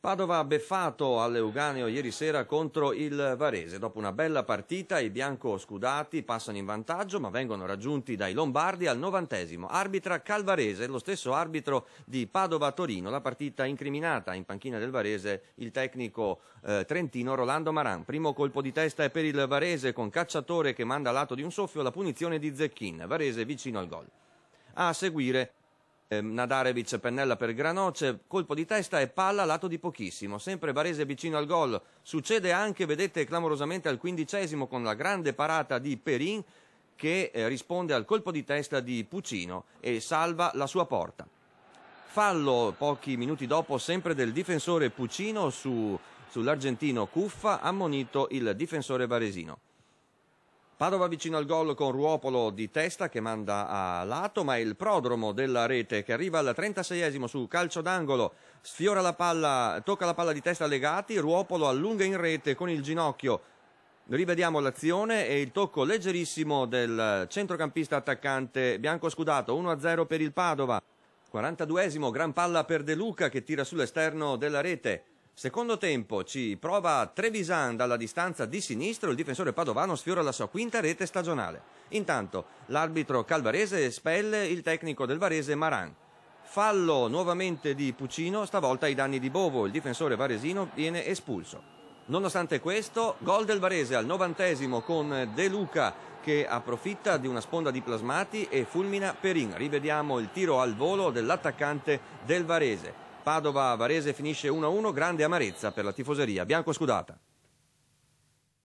Padova ha beffato all'Euganeo ieri sera contro il Varese. Dopo una bella partita i biancoscudati passano in vantaggio ma vengono raggiunti dai lombardi al 90°. Arbitra Calvarese, lo stesso arbitro di Padova-Torino. La partita incriminata in panchina del Varese il tecnico trentino Rolando Maran. Primo colpo di testa è per il Varese con Cacciatore che manda a lato di un soffio la punizione di Zecchin. Varese vicino al gol. A seguire Nadarevic pennella per Granoce, colpo di testa e palla lato di pochissimo, sempre Varese vicino al gol. Succede anche, vedete, clamorosamente al 15° con la grande parata di Perin che risponde al colpo di testa di Pucino e salva la sua porta. Fallo pochi minuti dopo sempre del difensore Pucino sull'argentino Cuffa, ammonito il difensore varesino. Padova vicino al gol con Ruopolo di testa che manda a lato, ma è il prodromo della rete che arriva al 36° su calcio d'angolo, sfiora la palla, tocca la palla di testa Legati, Ruopolo allunga in rete con il ginocchio. Rivediamo l'azione e il tocco leggerissimo del centrocampista attaccante biancoscudato, 1-0 per il Padova. 42°, gran palla per De Luca che tira sull'esterno della rete. Secondo tempo ci prova Trevisan dalla distanza di sinistro, il difensore padovano sfiora la sua quinta rete stagionale. Intanto l'arbitro calvarese espelle il tecnico del Varese Maran. Fallo nuovamente di Pucino, stavolta ai danni di Bovo, il difensore varesino viene espulso. Nonostante questo, gol del Varese al 90° con De Luca che approfitta di una sponda di plasmati e fulmina Perin. Rivediamo il tiro al volo dell'attaccante del Varese. Padova-Varese finisce 1-1, grande amarezza per la tifoseria biancoscudata.